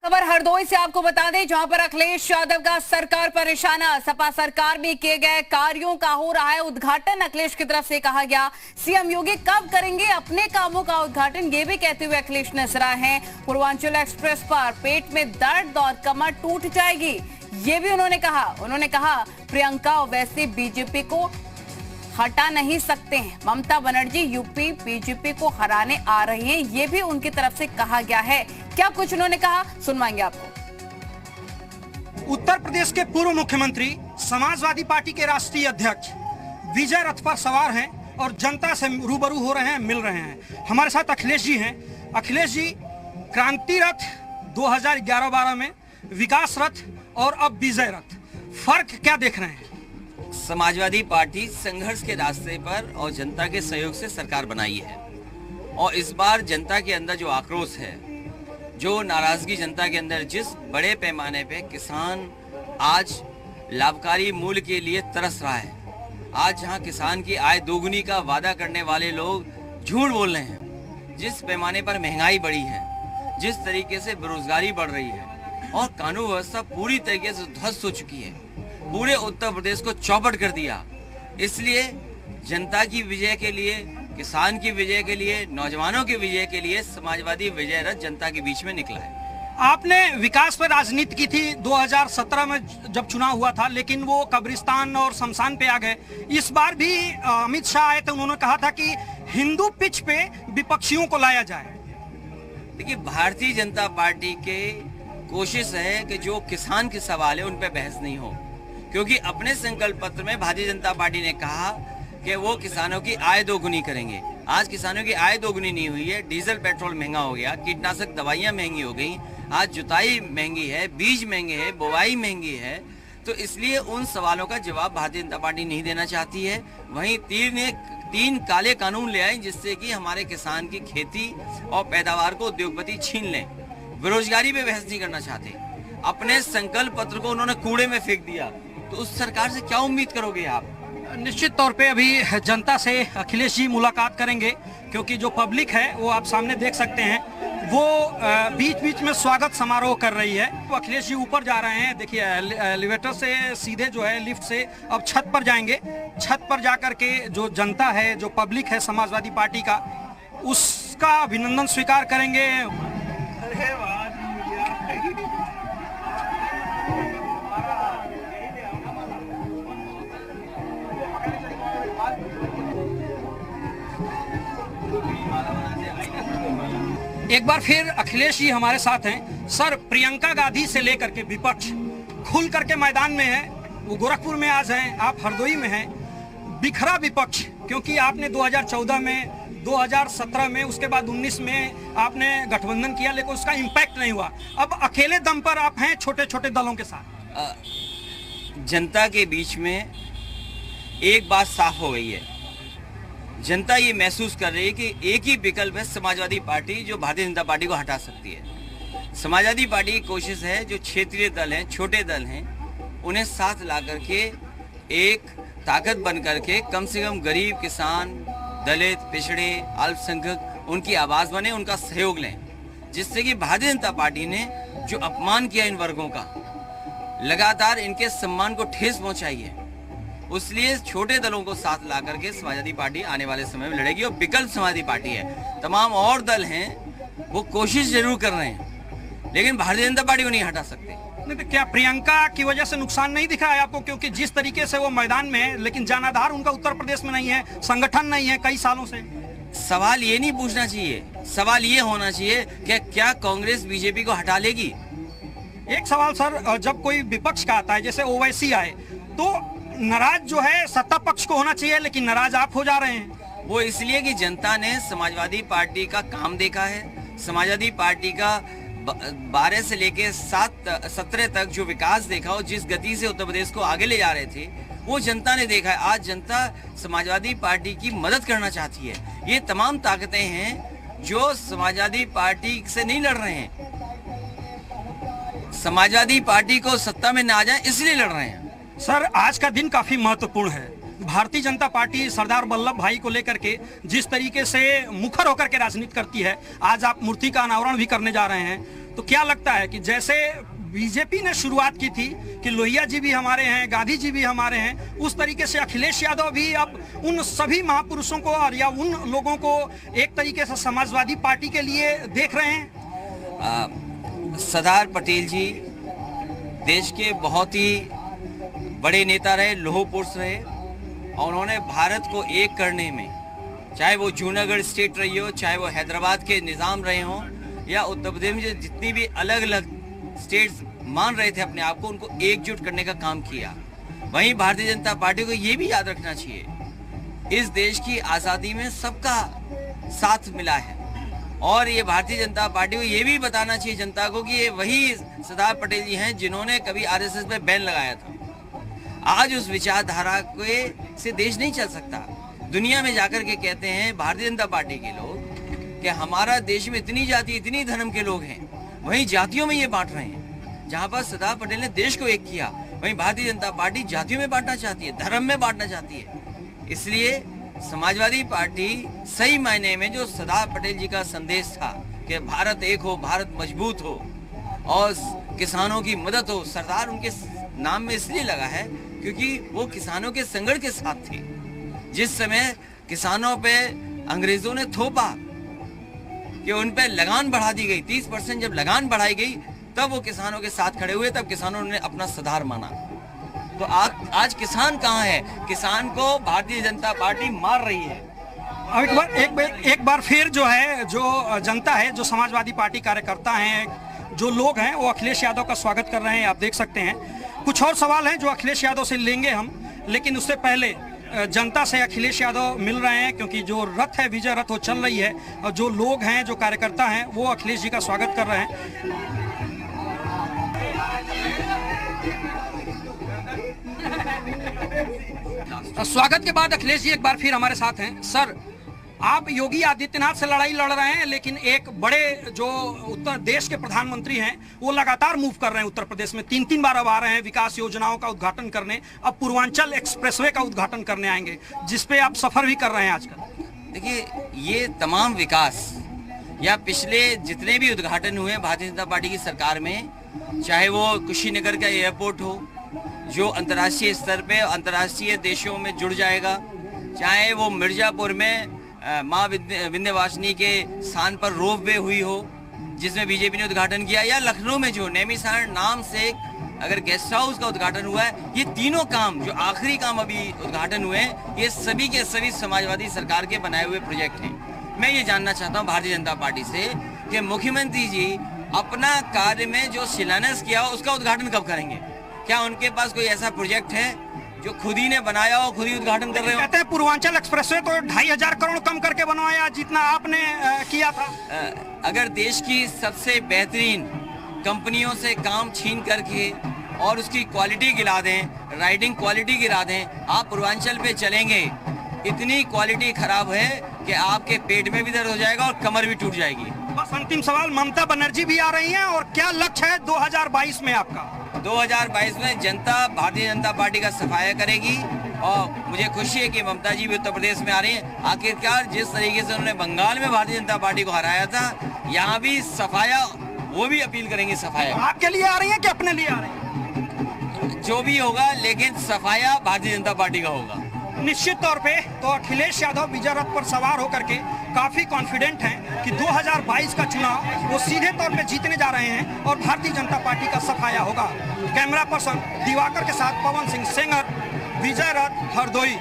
खबर हरदोई से आपको बता दें, जहां पर अखिलेश यादव का सरकार पर निशाना। सपा सरकार में किए गए कार्यों का हो रहा है उद्घाटन। अखिलेश की तरफ से कहा गया, सीएम योगी कब करेंगे अपने कामों का उद्घाटन। ये भी कहते हुए अखिलेश नजर आए हैं पूर्वांचल एक्सप्रेस पर। पेट में दर्द और कमर टूट जाएगी, ये भी उन्होंने कहा प्रियंका ओवैसी बीजेपी को हटा नहीं सकते हैं। ममता बनर्जी यूपी बीजेपी को हराने आ रही हैं, ये भी उनकी तरफ से कहा गया है। क्या कुछ उन्होंने कहा, सुनवाएंगे आपको। उत्तर प्रदेश के पूर्व मुख्यमंत्री, समाजवादी पार्टी के राष्ट्रीय अध्यक्ष विजय रथ पर सवार हैं और जनता से रूबरू हो रहे हैं, मिल रहे हैं। हमारे साथ अखिलेश जी हैं। अखिलेश जी, क्रांति रथ 2011-12 में, विकास रथ और अब विजय रथ, फर्क क्या देख रहे हैं? समाजवादी पार्टी संघर्ष के रास्ते पर और जनता के सहयोग से सरकार बनाई है, और इस बार जनता के अंदर जो आक्रोश है, जो नाराजगी जनता के अंदर, जिस बड़े पैमाने पे किसान आज लाभकारी मूल्य के लिए तरस रहा है, आज जहां किसान की आय दोगुनी का वादा करने वाले लोग झूठ बोल रहे हैं, जिस पैमाने पर महंगाई बढ़ी है, जिस तरीके से बेरोजगारी बढ़ रही है और कानून व्यवस्था पूरी तरीके से ध्वस्त हो चुकी है, पूरे उत्तर प्रदेश को चौपट कर दिया। इसलिए जनता की विजय के लिए, किसान की विजय के लिए, नौजवानों की विजय के लिए समाजवादी विजय रथ जनता के बीच में निकला है। आपने विकास पर राजनीति की थी 2017 में जब चुनाव हुआ था, लेकिन वो कब्रिस्तान और शमशान पे आ गए। इस बार भी अमित शाह आए थे, उन्होंने कहा था कि हिंदू पिच पे विपक्षियों को लाया जाए। देखिए, भारतीय जनता पार्टी के कोशिश है कि जो किसान के सवाल है उन पर बहस नहीं हो, क्योंकि अपने संकल्प पत्र में भारतीय जनता पार्टी ने कहा कि वो किसानों की आय दोगुनी करेंगे। आज किसानों की आय दोगुनी नहीं हुई है, डीजल पेट्रोल महंगा हो गया, कीटनाशक दवाइयां महंगी हो गई, आज जुताई महंगी है, बीज महंगे है, बुवाई महंगी है। तो इसलिए उन सवालों का जवाब भारतीय जनता पार्टी नहीं देना चाहती है। वहीं तीन काले कानून ले आए जिससे कि हमारे किसान की खेती और पैदावार को उद्योगपति छीन लें। बेरोजगारी पे बहस नहीं करना चाहते, अपने संकल्प पत्र को उन्होंने कूड़े में फेंक दिया। तो उस सरकार से क्या उम्मीद करोगे आप? निश्चित तौर पे अभी जनता से अखिलेश जी मुलाकात करेंगे, क्योंकि जो पब्लिक है वो आप सामने देख सकते हैं, वो बीच बीच में स्वागत समारोह कर रही है। तो अखिलेश जी ऊपर जा रहे हैं, देखिए एलिवेटर से सीधे जो है लिफ्ट से अब छत पर जाएंगे। छत पर जाकर के जो जनता है, जो पब्लिक है समाजवादी पार्टी का, उसका अभिनंदन स्वीकार करेंगे। एक बार फिर अखिलेश जी हमारे साथ हैं। सर, प्रियंका गांधी से लेकर के विपक्ष खुल करके मैदान में है। वो गोरखपुर में आज हैं, आप हरदोई में हैं। बिखरा विपक्ष, क्योंकि आपने 2014 में, 2017 में, उसके बाद 19 में आपने गठबंधन किया, लेकिन उसका इम्पैक्ट नहीं हुआ। अब अकेले दम पर आप हैं छोटे छोटे दलों के साथ। जनता के बीच में एक बात साफ हो गई है, जनता ये महसूस कर रही है कि एक ही विकल्प है समाजवादी पार्टी, जो भारतीय जनता पार्टी को हटा सकती है। समाजवादी पार्टी की कोशिश है जो क्षेत्रीय दल हैं, छोटे दल हैं, उन्हें साथ ला करके एक ताकत बन करके कम से कम गरीब, किसान, दलित, पिछड़े, अल्पसंख्यक उनकी आवाज बने, उनका सहयोग लें, जिससे कि भारतीय जनता पार्टी ने जो अपमान किया इन वर्गों का, लगातार इनके सम्मान को ठेस पहुंचाई है, उसलिए छोटे दलों को साथ ला करके समाजवादी पार्टी आने वाले समय में लड़ेगी। और विकल्प समाजवादी पार्टी है, तमाम और दल हैं वो कोशिश जरूर कर रहे हैं, लेकिन भारतीय जनता पार्टी को नहीं हटा सकते। नहीं तो क्या प्रियंका की वजह से नुकसान नहीं दिखा है आपको? क्योंकि जिस तरीके से वो मैदान में है, लेकिन जनाधार उनका उत्तर प्रदेश में नहीं है, संगठन नहीं है कई सालों से। सवाल ये नहीं पूछना चाहिए, सवाल ये होना चाहिए कि क्या कांग्रेस बीजेपी को हटा लेगी। एक सवाल सर, जब कोई विपक्ष का आता है, जैसे ओवैसी आए, तो नाराज जो है सत्ता पक्ष को होना चाहिए, लेकिन नाराज आप हो जा रहे हैं। वो इसलिए कि जनता ने समाजवादी पार्टी का काम देखा है, समाजवादी पार्टी का 12 से लेके 17 तक जो विकास देखा और जिस गति से उत्तर प्रदेश को आगे ले जा रहे थे, वो जनता ने देखा है। आज जनता समाजवादी पार्टी की मदद करना चाहती है। ये तमाम ताकतें हैं जो समाजवादी पार्टी से नहीं लड़ रहे हैं, समाजवादी पार्टी को सत्ता में ना आ जाए इसलिए लड़ रहे हैं। सर, आज का दिन काफी महत्वपूर्ण है। भारतीय जनता पार्टी सरदार वल्लभ भाई को लेकर के जिस तरीके से मुखर होकर के राजनीति करती है, आज आप मूर्ति का अनावरण भी करने जा रहे हैं, तो क्या लगता है कि जैसे बीजेपी ने शुरुआत की थी कि लोहिया जी भी हमारे हैं, गांधी जी भी हमारे हैं, उस तरीके से अखिलेश यादव भी अब उन सभी महापुरुषों को और या उन लोगों को एक तरीके से समाजवादी पार्टी के लिए देख रहे हैं? सरदार पटेल जी देश के बहुत ही बड़े नेता रहे, लौह पुरुष रहे, और उन्होंने भारत को एक करने में, चाहे वो जूनागढ़ स्टेट रही हो, चाहे वो हैदराबाद के निज़ाम रहे हों, या उत्तर प्रदेश में जितनी भी अलग अलग स्टेट्स मान रहे थे अपने आप को, उनको एकजुट करने का काम किया। वहीं भारतीय जनता पार्टी को ये भी याद रखना चाहिए, इस देश की आज़ादी में सबका साथ मिला है, और ये भारतीय जनता पार्टी को ये भी बताना चाहिए जनता को कि ये वही सरदार पटेल जी हैं जिन्होंने कभी आरएसएस पे बैन लगाया था। आज उस विचारधारा के से देश नहीं चल सकता। दुनिया में जाकर के कहते हैं भारतीय जनता पार्टी के लोग कि हमारा देश में इतनी जाति, इतनी धर्म के लोग हैं, वहीं जातियों में ये बांट रहे हैं। जहां पर सरदार पटेल ने देश को एक किया, वहीं भारतीय जनता पार्टी जातियों में बांटना चाहती है, धर्म में बांटना चाहती है। इसलिए समाजवादी पार्टी सही मायने में जो सरदार पटेल जी का संदेश था कि भारत एक हो, भारत मजबूत हो और किसानों की मदद हो, सरदार उनके नाम में इसलिए लगा है क्योंकि वो किसानों के संघर्ष के साथ थे। जिस समय किसानों पे अंग्रेजों ने थोपा कि उन पे लगान बढ़ा दी गई, 30% जब लगान बढ़ाई गई, तब वो किसानों के साथ खड़े हुए, तब किसानों ने अपना सरदार माना। तो आज किसान कहाँ है? किसान को भारतीय जनता पार्टी मार रही है। अब एक बार फिर जो है, जो जनता है, जो समाजवादी पार्टी कार्यकर्ता हैं, जो लोग हैं, वो अखिलेश यादव का स्वागत कर रहे हैं। आप देख सकते हैं कुछ और सवाल हैं जो अखिलेश यादव से लेंगे हम, लेकिन उससे पहले जनता से अखिलेश यादव मिल रहे हैं, क्योंकि जो रथ है, विजय रथ, वो चल रही है, और जो लोग हैं, जो कार्यकर्ता हैं, वो अखिलेश जी का स्वागत कर रहे हैं। स्वागत के बाद अखिलेश जी एक बार फिर हमारे साथ हैं। सर, आप योगी आदित्यनाथ से लड़ाई लड़ रहे हैं, लेकिन एक बड़े जो उत्तर देश के प्रधानमंत्री हैं, वो लगातार मूव कर रहे हैं उत्तर प्रदेश में, 3 बार अब आ रहे हैं विकास योजनाओं का उद्घाटन करने। अब पूर्वांचल एक्सप्रेसवे का उद्घाटन करने आएंगे, जिसपे आप सफर भी कर रहे हैं आजकल। देखिए, ये तमाम विकास या पिछले जितने भी उद्घाटन हुए भारतीय जनता पार्टी की सरकार में, चाहे वो कुशीनगर का एयरपोर्ट हो जो अंतर्राष्ट्रीय स्तर पे अंतर्राष्ट्रीय देशों में जुड़ जाएगा, चाहे वो मिर्जापुर में माँ विंध्यवासिनी के स्थान पर रोप वे हुई हो जिसमें बीजेपी ने उद्घाटन किया, या लखनऊ में जो नैमिषारण्य नाम से अगर गेस्ट हाउस का उद्घाटन हुआ है, ये तीनों काम जो आखिरी काम अभी उद्घाटन हुए हैं, ये सभी के सभी समाजवादी सरकार के बनाए हुए प्रोजेक्ट हैं। मैं ये जानना चाहता हूँ भारतीय जनता पार्टी से कि मुख्यमंत्री जी अपना कार्य में जो शिलान्यास किया हो उसका उद्घाटन कब करेंगे? क्या उनके पास कोई ऐसा प्रोजेक्ट है जो खुद ही ने बनाया हो, खुद ही उद्घाटन कर रहे हो? कहते हैं पूर्वांचल एक्सप्रेसवे तो 2500 करोड़ कम करके बनवाया जितना आपने किया था। अगर देश की सबसे बेहतरीन कंपनियों से काम छीन करके और उसकी क्वालिटी गिरा दें, राइडिंग क्वालिटी गिरा दें, आप पूर्वांचल पे चलेंगे, इतनी क्वालिटी खराब है कि आपके पेट में भी दर्द हो जाएगा और कमर भी टूट जाएगी। बस अंतिम सवाल, ममता बनर्जी भी आ रही हैं, और क्या लक्ष्य है 2022 में आपका? 2022 में जनता भारतीय जनता पार्टी का सफाया करेगी, और मुझे खुशी है कि ममता जी भी उत्तर प्रदेश में आ रही हैं। आखिरकार जिस तरीके से उन्होंने बंगाल में भारतीय जनता पार्टी को हराया था, यहाँ भी सफाया, वो भी अपील करेंगे सफाया। आपके लिए आ रही है कि अपने लिए आ रही है? जो भी होगा, लेकिन सफाया भारतीय जनता पार्टी का होगा। निश्चित तौर पे तो अखिलेश यादव विजय रथ पर सवार होकर के काफी कॉन्फिडेंट हैं कि 2022 का चुनाव वो सीधे तौर पे जीतने जा रहे हैं और भारतीय जनता पार्टी का सफाया होगा। कैमरा पर्सन दिवाकर के साथ पवन सिंह सेंगर, विजय रथ, हरदोई।